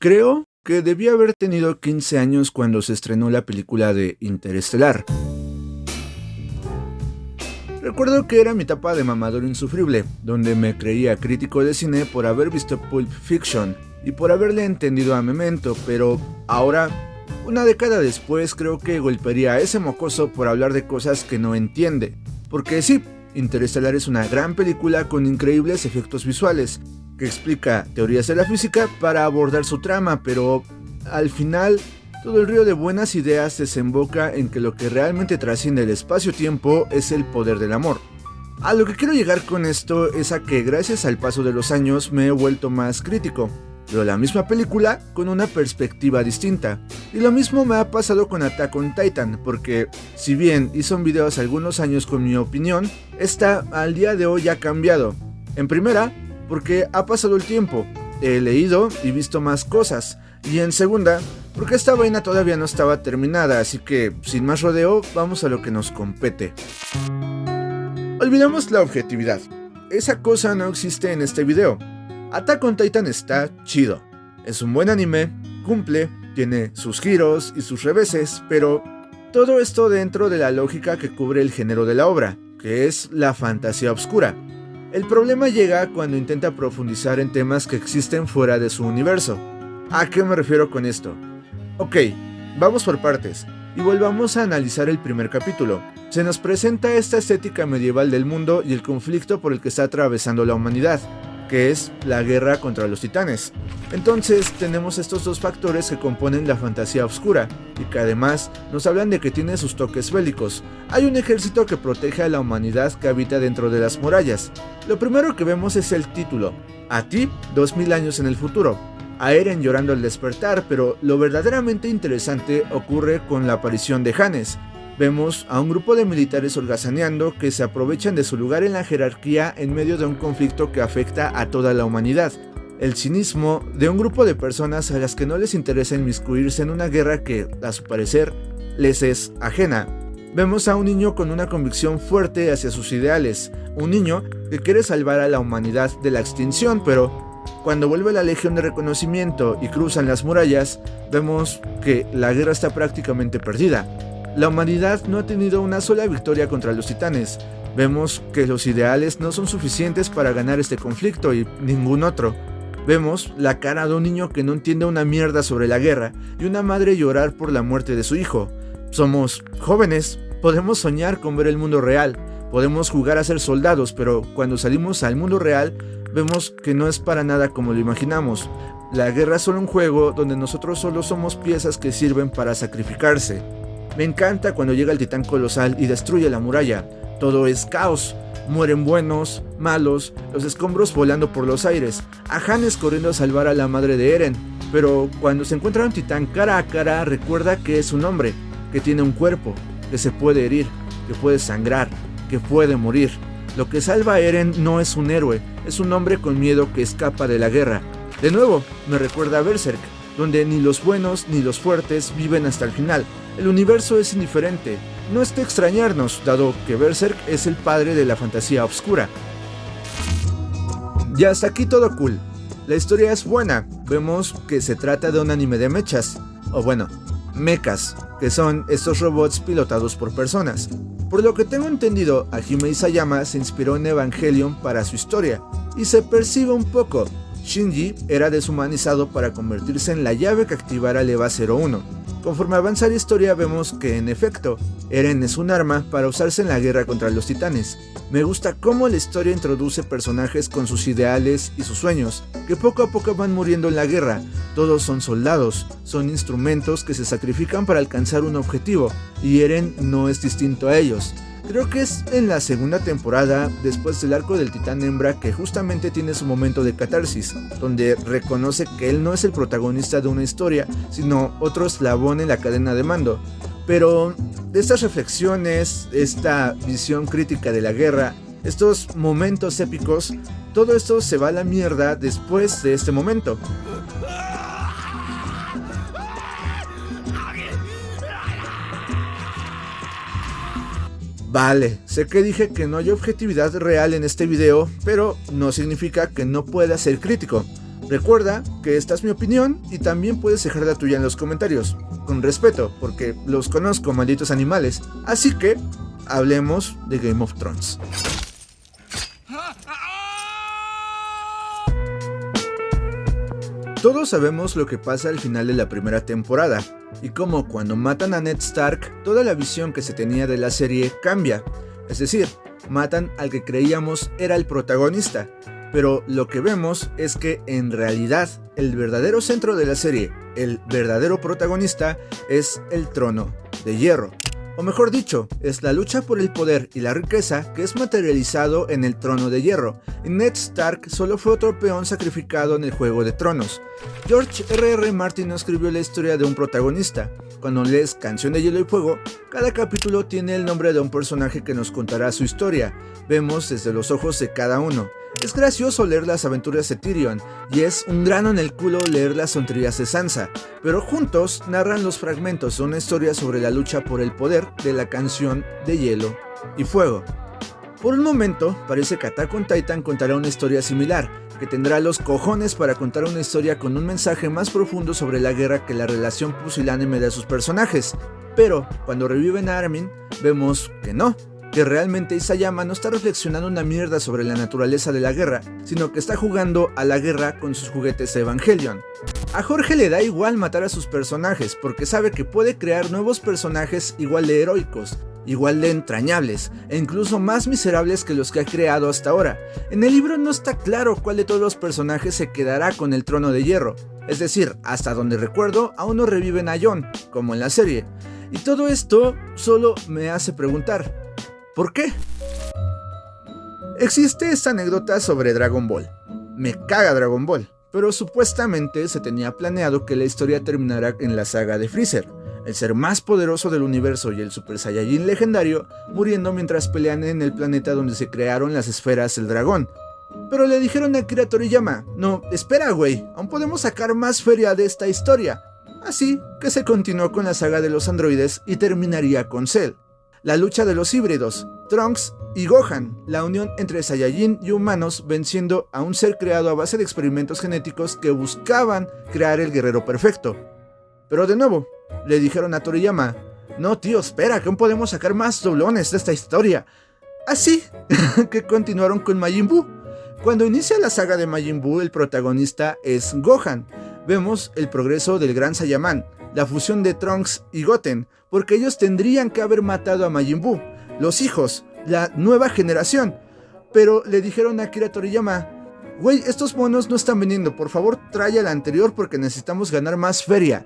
Creo que debí haber tenido 15 años cuando se estrenó la película de Interestelar. Recuerdo que era mi etapa de mamador insufrible, donde me creía crítico de cine por haber visto Pulp Fiction y por haberle entendido a Memento, pero ahora, una década después, creo que golpearía a ese mocoso por hablar de cosas que no entiende. Porque sí, Interestelar es una gran película con increíbles efectos visuales, que explica teorías de la física para abordar su trama, pero al final todo el río de buenas ideas desemboca en que lo que realmente trasciende el espacio-tiempo es el poder del amor. A lo que quiero llegar con esto es a que gracias al paso de los años me he vuelto más crítico. Veo la misma película con una perspectiva distinta. Y lo mismo me ha pasado con Attack on Titan, porque si bien hice un video hace algunos años con mi opinión, esta al día de hoy ha cambiado. En primera, porque ha pasado el tiempo, he leído y visto más cosas. Y en segunda, porque esta vaina todavía no estaba terminada, así que sin más rodeo, vamos a lo que nos compete. Olvidemos la objetividad. Esa cosa no existe en este video. Attack on Titan está chido. Es un buen anime, cumple, tiene sus giros y sus reveses, pero todo esto dentro de la lógica que cubre el género de la obra, que es la fantasía oscura. El problema llega cuando intenta profundizar en temas que existen fuera de su universo. ¿A qué me refiero con esto? Ok, vamos por partes, y volvamos a analizar el primer capítulo. Se nos presenta esta estética medieval del mundo y el conflicto por el que está atravesando la humanidad, que es la guerra contra los titanes. Entonces tenemos estos dos factores que componen la fantasía oscura, y que además nos hablan de que tiene sus toques bélicos. Hay un ejército que protege a la humanidad que habita dentro de las murallas. Lo primero que vemos es el título, a ti 2000 años en el futuro. A Eren llorando al despertar, pero lo verdaderamente interesante ocurre con la aparición de Hannes. Vemos a un grupo de militares holgazaneando que se aprovechan de su lugar en la jerarquía en medio de un conflicto que afecta a toda la humanidad. El cinismo de un grupo de personas a las que no les interesa inmiscuirse en una guerra que, a su parecer, les es ajena. Vemos a un niño con una convicción fuerte hacia sus ideales, un niño que quiere salvar a la humanidad de la extinción, pero cuando vuelve la Legión de Reconocimiento y cruzan las murallas, vemos que la guerra está prácticamente perdida. La humanidad no ha tenido una sola victoria contra los titanes. Vemos que los ideales no son suficientes para ganar este conflicto y ningún otro. Vemos la cara de un niño que no entiende una mierda sobre la guerra y una madre llorar por la muerte de su hijo. Somos jóvenes, podemos soñar con ver el mundo real, podemos jugar a ser soldados, pero cuando salimos al mundo real, vemos que no es para nada como lo imaginamos. La guerra es solo un juego donde nosotros solo somos piezas que sirven para sacrificarse. Me encanta cuando llega el titán colosal y destruye la muralla. Todo es caos. Mueren buenos, malos, los escombros volando por los aires, a Hannes corriendo a salvar a la madre de Eren. Pero cuando se encuentra un titán cara a cara, recuerda que es un hombre, que tiene un cuerpo, que se puede herir, que puede sangrar, que puede morir. Lo que salva a Eren no es un héroe, es un hombre con miedo que escapa de la guerra. De nuevo, me recuerda a Berserk, donde ni los buenos ni los fuertes viven hasta el final. El universo es indiferente. No es de extrañarnos, dado que Berserk es el padre de la fantasía oscura. Ya hasta aquí todo cool. La historia es buena. Vemos que se trata de un anime de mechas, o bueno, mechas, que son estos robots pilotados por personas. Por lo que tengo entendido, Hajime Isayama se inspiró en Evangelion para su historia, y se percibe un poco. Shinji era deshumanizado para convertirse en la llave que activara el EVA 01. Conforme avanza la historia vemos que en efecto, Eren es un arma para usarse en la guerra contra los titanes. Me gusta cómo la historia introduce personajes con sus ideales y sus sueños, que poco a poco van muriendo en la guerra. Todos son soldados, son instrumentos que se sacrifican para alcanzar un objetivo, y Eren no es distinto a ellos. Creo que es en la segunda temporada, después del arco del titán hembra, que justamente tiene su momento de catarsis, donde reconoce que él no es el protagonista de una historia, sino otro eslabón en la cadena de mando. Pero de estas reflexiones, esta visión crítica de la guerra, estos momentos épicos, todo esto se va a la mierda después de este momento. Vale, sé que dije que no hay objetividad real en este video, pero no significa que no pueda ser crítico. Recuerda que esta es mi opinión y también puedes dejar la tuya en los comentarios, con respeto, porque los conozco, malditos animales. Así que, hablemos de Game of Thrones. Todos sabemos lo que pasa al final de la primera temporada, y cómo cuando matan a Ned Stark, toda la visión que se tenía de la serie cambia. Es decir, matan al que creíamos era el protagonista, pero lo que vemos es que en realidad el verdadero centro de la serie, el verdadero protagonista, es el Trono de Hierro. O mejor dicho, es la lucha por el poder y la riqueza que es materializado en el Trono de Hierro, y Ned Stark solo fue otro peón sacrificado en el Juego de Tronos. George R.R. Martin no escribió la historia de un protagonista. Cuando lees Canción de Hielo y Fuego, cada capítulo tiene el nombre de un personaje que nos contará su historia. Vemos desde los ojos de cada uno. Es gracioso leer las aventuras de Tyrion, y es un grano en el culo leer las tonterías de Sansa, pero juntos narran los fragmentos de una historia sobre la lucha por el poder de la Canción de Hielo y Fuego. Por un momento, parece que Attack on Titan contará una historia similar, que tendrá los cojones para contar una historia con un mensaje más profundo sobre la guerra que la relación pusilánime de sus personajes, pero cuando reviven a Armin, vemos que no, que realmente Isayama no está reflexionando una mierda sobre la naturaleza de la guerra, sino que está jugando a la guerra con sus juguetes de Evangelion. A Jorge le da igual matar a sus personajes, porque sabe que puede crear nuevos personajes igual de heroicos, igual de entrañables, e incluso más miserables que los que ha creado hasta ahora. En el libro no está claro cuál de todos los personajes se quedará con el Trono de Hierro, es decir, hasta donde recuerdo, aún no reviven a Jon, como en la serie. Y todo esto solo me hace preguntar, ¿por qué? Existe esta anécdota sobre Dragon Ball. Me caga Dragon Ball, pero supuestamente se tenía planeado que la historia terminara en la saga de Freezer, el ser más poderoso del universo y el Super Saiyajin legendario, muriendo mientras pelean en el planeta donde se crearon las esferas del dragón. Pero le dijeron a Akira Toriyama, no, espera güey, aún podemos sacar más feria de esta historia. Así que se continuó con la saga de los androides y terminaría con Cell. La lucha de los híbridos, Trunks y Gohan, la unión entre Saiyajin y humanos venciendo a un ser creado a base de experimentos genéticos que buscaban crear el guerrero perfecto. Pero de nuevo, le dijeron a Toriyama, no tío, espera, que aún podemos sacar más doblones de esta historia. Así que continuaron con Majin Buu. Cuando inicia la saga de Majin Buu, el protagonista es Gohan. Vemos el progreso del Gran Saiyaman, la fusión de Trunks y Goten, porque ellos tendrían que haber matado a Majin Buu, los hijos, la nueva generación. Pero le dijeron a Akira Toriyama, güey, estos monos no están vendiendo, por favor trae al anterior porque necesitamos ganar más feria.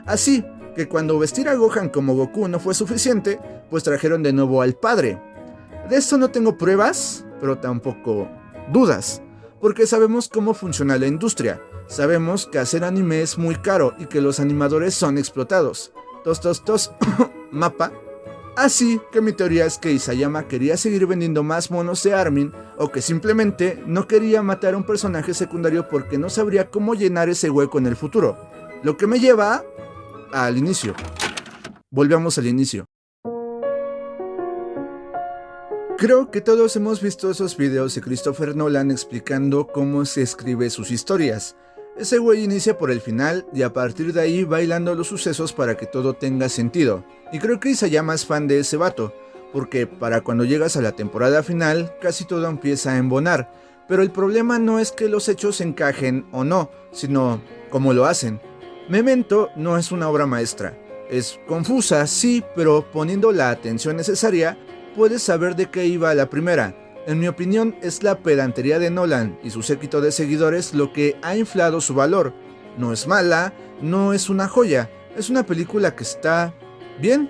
Así que cuando vestir a Gohan como Goku no fue suficiente, pues trajeron de nuevo al padre. De esto no tengo pruebas, pero tampoco dudas, porque sabemos cómo funciona la industria. Sabemos que hacer anime es muy caro y que los animadores son explotados. Mapa. Así que mi teoría es que Isayama quería seguir vendiendo más monos de Armin, o que simplemente no quería matar a un personaje secundario porque no sabría cómo llenar ese hueco en el futuro. Lo que me lleva al inicio. Volvamos al inicio. Creo que todos hemos visto esos videos de Christopher Nolan explicando cómo se escribe sus historias. Ese güey inicia por el final y a partir de ahí va hilando los sucesos para que todo tenga sentido. Y creo que Isayama es fan de ese vato, porque para cuando llegas a la temporada final casi todo empieza a embonar. Pero el problema no es que los hechos encajen o no, sino cómo lo hacen. Memento no es una obra maestra. Es confusa, sí, pero poniendo la atención necesaria, puedes saber de qué iba la primera. En mi opinión, es la pedantería de Nolan y su séquito de seguidores lo que ha inflado su valor. No es mala, no es una joya, es una película que está bien.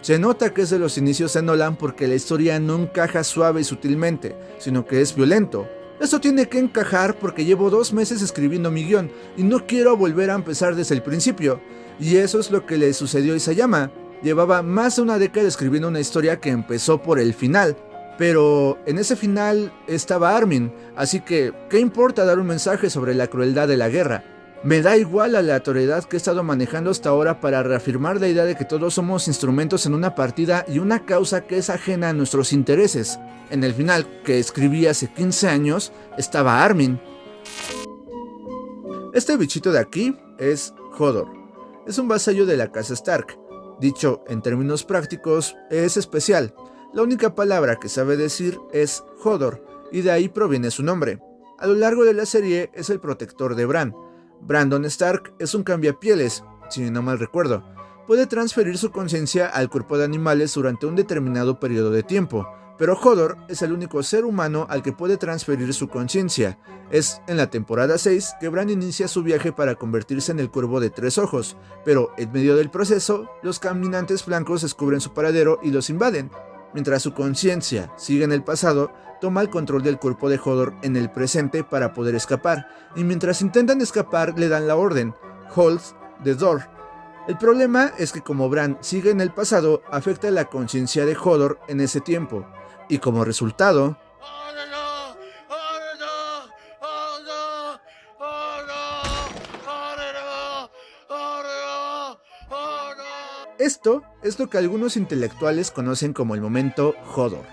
Se nota que es de los inicios de Nolan porque la historia no encaja suave y sutilmente, sino que es violento. Esto tiene que encajar porque llevo 2 meses escribiendo mi guión y no quiero volver a empezar desde el principio. Y eso es lo que le sucedió a Isayama. Llevaba más de una década escribiendo una historia que empezó por el final. Pero en ese final estaba Armin, así que ¿qué importa dar un mensaje sobre la crueldad de la guerra? Me da igual la aleatoriedad que he estado manejando hasta ahora para reafirmar la idea de que todos somos instrumentos en una partida y una causa que es ajena a nuestros intereses. En el final, que escribí hace 15 años, estaba Armin. Este bichito de aquí es Hodor. Es un vasallo de la casa Stark. Dicho en términos prácticos, es especial. La única palabra que sabe decir es Hodor, y de ahí proviene su nombre. A lo largo de la serie es el protector de Bran. Brandon Stark es un cambiapieles, si no mal recuerdo. Puede transferir su conciencia al cuerpo de animales durante un determinado periodo de tiempo, pero Hodor es el único ser humano al que puede transferir su conciencia. Es en la temporada 6 que Bran inicia su viaje para convertirse en el cuervo de 3 ojos, pero en medio del proceso, los caminantes blancos descubren su paradero y los invaden. Mientras su conciencia sigue en el pasado, toma el control del cuerpo de Hodor en el presente para poder escapar, y mientras intentan escapar le dan la orden, Hold the Door. El problema es que como Bran sigue en el pasado, afecta la conciencia de Hodor en ese tiempo, y como resultado, esto es lo que algunos intelectuales conocen como el momento Hodor.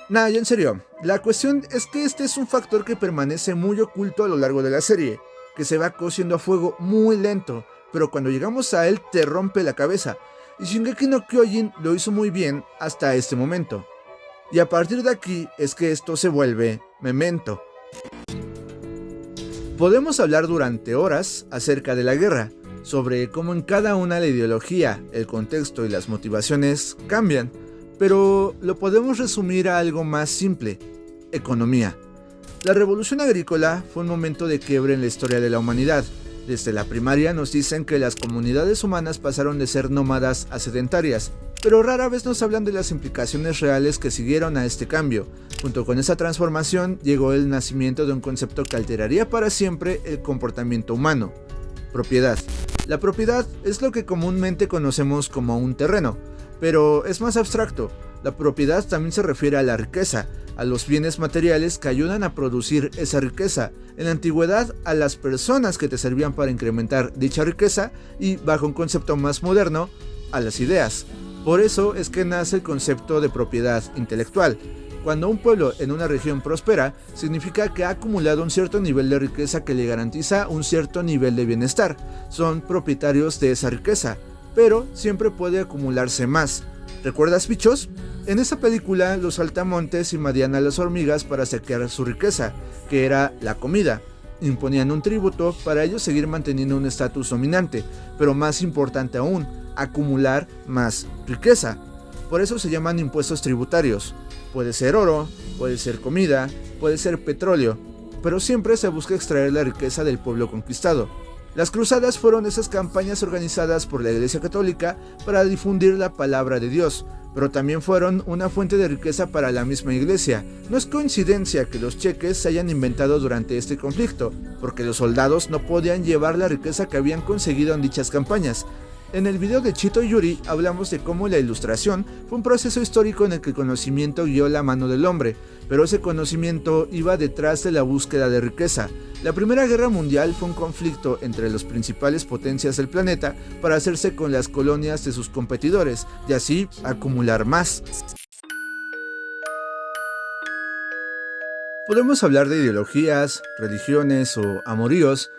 Nah, ya en serio, la cuestión es que este es un factor que permanece muy oculto a lo largo de la serie, que se va cociendo a fuego muy lento, pero cuando llegamos a él te rompe la cabeza, y Shingeki no Kyojin lo hizo muy bien hasta este momento. Y a partir de aquí es que esto se vuelve Memento. Podemos hablar durante horas acerca de la guerra, sobre cómo en cada una la ideología, el contexto y las motivaciones cambian, pero lo podemos resumir a algo más simple: economía. La revolución agrícola fue un momento de quiebre en la historia de la humanidad. Desde la primaria nos dicen que las comunidades humanas pasaron de ser nómadas a sedentarias, pero rara vez nos hablan de las implicaciones reales que siguieron a este cambio. Junto con esa transformación llegó el nacimiento de un concepto que alteraría para siempre el comportamiento humano: propiedad. La propiedad es lo que comúnmente conocemos como un terreno, pero es más abstracto. La propiedad también se refiere a la riqueza, a los bienes materiales que ayudan a producir esa riqueza, en la antigüedad a las personas que te servían para incrementar dicha riqueza y, bajo un concepto más moderno, a las ideas. Por eso es que nace el concepto de propiedad intelectual. Cuando un pueblo en una región prospera, significa que ha acumulado un cierto nivel de riqueza que le garantiza un cierto nivel de bienestar. Son propietarios de esa riqueza, pero siempre puede acumularse más. ¿Recuerdas, bichos? En esa película, los saltamontes invadían a las hormigas para saquear su riqueza, que era la comida. Imponían un tributo para ellos seguir manteniendo un estatus dominante, pero más importante aún, acumular más riqueza. Por eso se llaman impuestos tributarios. Puede ser oro, puede ser comida, puede ser petróleo, pero siempre se busca extraer la riqueza del pueblo conquistado. Las cruzadas fueron esas campañas organizadas por la Iglesia Católica para difundir la palabra de Dios, pero también fueron una fuente de riqueza para la misma Iglesia. No es coincidencia que los cheques se hayan inventado durante este conflicto, porque los soldados no podían llevar la riqueza que habían conseguido en dichas campañas. En el video de Chito y Yuri hablamos de cómo la ilustración fue un proceso histórico en el que el conocimiento guió la mano del hombre, pero ese conocimiento iba detrás de la búsqueda de riqueza. La Primera Guerra Mundial fue un conflicto entre las principales potencias del planeta para hacerse con las colonias de sus competidores y así acumular más. Podemos hablar de ideologías, religiones o amoríos,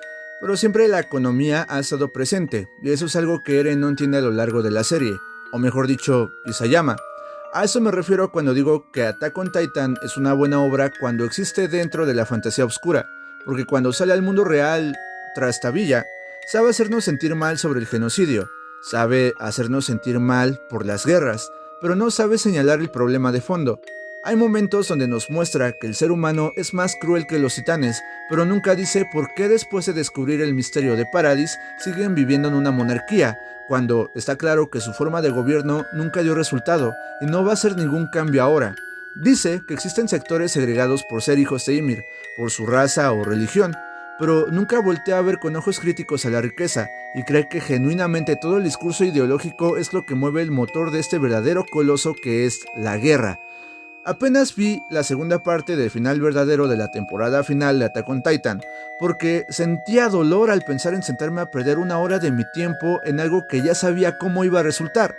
pero siempre la economía ha estado presente, y eso es algo que Eren no entiende a lo largo de la serie, o mejor dicho, Isayama. A eso me refiero cuando digo que Attack on Titan es una buena obra cuando existe dentro de la fantasía oscura, porque cuando sale al mundo real, trastabilla, sabe hacernos sentir mal sobre el genocidio, sabe hacernos sentir mal por las guerras, pero no sabe señalar el problema de fondo. Hay momentos donde nos muestra que el ser humano es más cruel que los titanes, pero nunca dice por qué después de descubrir el misterio de Paradis siguen viviendo en una monarquía, cuando está claro que su forma de gobierno nunca dio resultado y no va a hacer ningún cambio ahora. Dice que existen sectores segregados por ser hijos de Ymir, por su raza o religión, pero nunca voltea a ver con ojos críticos a la riqueza y cree que genuinamente todo el discurso ideológico es lo que mueve el motor de este verdadero coloso que es la guerra. Apenas vi la segunda parte del final verdadero de la temporada final de Attack on Titan, porque sentía dolor al pensar en sentarme a perder una hora de mi tiempo en algo que ya sabía cómo iba a resultar.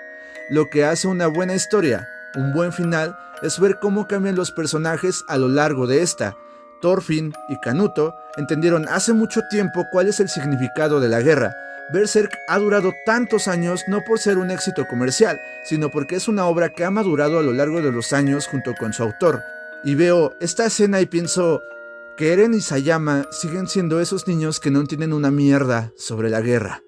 Lo que hace una buena historia, un buen final, es ver cómo cambian los personajes a lo largo de esta. Thorfinn y Canuto entendieron hace mucho tiempo cuál es el significado de la guerra. Berserk ha durado tantos años no por ser un éxito comercial, sino porque es una obra que ha madurado a lo largo de los años junto con su autor. Y veo esta escena y pienso que Eren y Sayama siguen siendo esos niños que no entienden una mierda sobre la guerra.